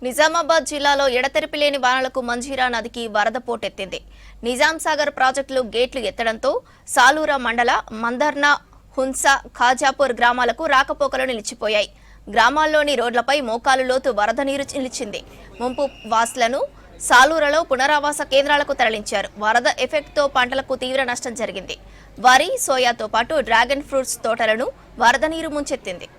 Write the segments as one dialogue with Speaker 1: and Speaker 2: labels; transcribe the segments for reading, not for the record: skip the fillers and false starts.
Speaker 1: నిజామాబాద్ జిల్లాలో ఎడతెరిపి లేని వానలకు మంజీరా నదికి వరద పోటెత్తింది. నిజాం సాగర్ ప్రాజెక్టులు గేట్లు ఎత్తడంతో సాలూరా మండల మందర్నా, హున్సా, ఖాజాపూర్ గ్రామాలకు రాకపోకలు నిలిచిపోయాయి. గ్రామాల్లోని రోడ్లపై మోకాలు లోతు వరద నీరు నిలిచింది. ముంపు వాసులను సాలూరలో పునరావాస కేంద్రాలకు తరలించారు. వరద ఎఫెక్ట్తో పంటలకు తీవ్ర నష్టం జరిగింది. వరి, సోయాతో పాటు డ్రాగన్ ఫ్రూట్స్ తోటలను వరద నీరు ముంచెత్తింది.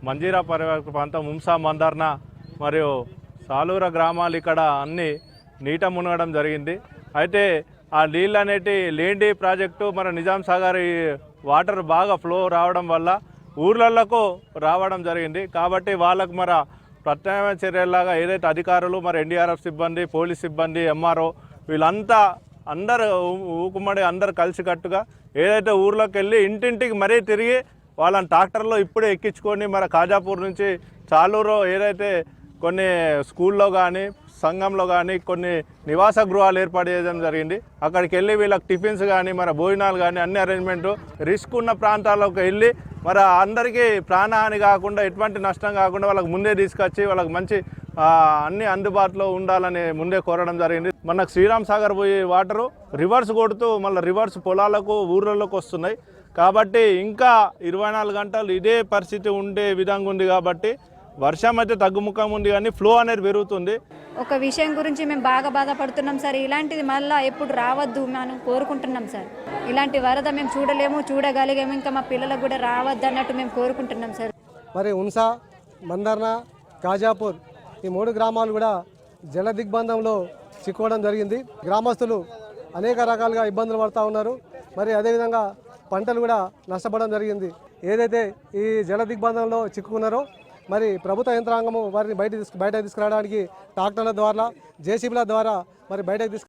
Speaker 2: మంజీరా పరివాహక ప్రాంతం హున్సా, మందర్నా మరియు సాలూరా గ్రామాలు ఇక్కడ అన్ని నీట మునగడం జరిగింది. అయితే ఆ నీళ్ళు అనేటి లేండి ప్రాజెక్టు మన నిజాం సాగర్ వాటర్ బాగా ఫ్లో రావడం వల్ల ఊర్లలకు రావడం జరిగింది. కాబట్టి వాళ్ళకు మన ప్రత్యామ్నాయ చర్యలాగా ఏదైతే అధికారులు మరి ఎన్డీఆర్ఎఫ్ సిబ్బంది, పోలీస్ సిబ్బంది, ఎంఆర్ఓ వీళ్ళంతా అందరు ఊకుమడి అందరు కలిసికట్టుగా ఏదైతే ఊర్లోకి వెళ్ళి ఇంటింటికి మరీ తిరిగి వాళ్ళని ట్రాక్టర్లో ఇప్పుడే ఎక్కించుకొని మన ఖాజాపూర్ నుంచి చాలూరు ఏదైతే కొన్ని స్కూల్లో కానీ సంఘంలో కానీ కొన్ని నివాస గృహాలు ఏర్పాటు చేయడం జరిగింది. అక్కడికి వెళ్ళి వీళ్ళకి టిఫిన్స్ కానీ మన భోజనాలు కానీ అన్ని అరేంజ్మెంటు రిస్క్ ఉన్న ప్రాంతాలకు వెళ్ళి మరి అందరికీ ప్రాణహాని కాకుండా ఎటువంటి నష్టం కాకుండా వాళ్ళకి ముందే తీసుకొచ్చి వాళ్ళకి మంచి అన్ని అందుబాటులో ఉండాలని ముందే కోరడం జరిగింది. మనకు శ్రీరామ్ సాగర్ పోయే వాటరు రివర్స్ కొడుతూ మళ్ళీ రివర్స్ పొలాలకు ఊర్లలోకి వస్తున్నాయి. కాబట్టి ఇంకా 24 గంటలు ఇదే పరిస్థితి ఉండే విధంగా ఉంది. కాబట్టి వర్షం అయితే తగ్గుముఖం ఉంది కానీ ఫ్లో అనేది పెరుగుతుంది.
Speaker 3: ఒక విషయం గురించి మేము బాగా బాధపడుతున్నాం సార్. ఇలాంటిది మళ్ళీ ఎప్పుడు రావద్దు మనం కోరుకుంటున్నాం సార్. ఇలాంటి వరద మేము చూడగలిగాము, ఇంకా మా పిల్లలకు కూడా రావద్దు అన్నట్టు మేము కోరుకుంటున్నాం సార్.
Speaker 4: మరి హున్సా, మందర్నా, ఖాజాపూర్ ఈ 3 గ్రామాలు కూడా జల దిగ్బంధంలో చిక్కుకోవడం జరిగింది. గ్రామస్తులు అనేక రకాలుగా ఇబ్బందులు పడుతూ ఉన్నారు. మరి అదేవిధంగా పంటలు కూడా నష్టపోవడం జరిగింది. ఏదైతే ఈ జల దిగ్బంధంలో చిక్కుకున్నారో మరి ప్రభుత్వ యంత్రాంగము వారిని బయట తీసుకురావడానికి ట్రాక్టర్ల ద్వారా, జేసీబీల ద్వారా మరి బయటకు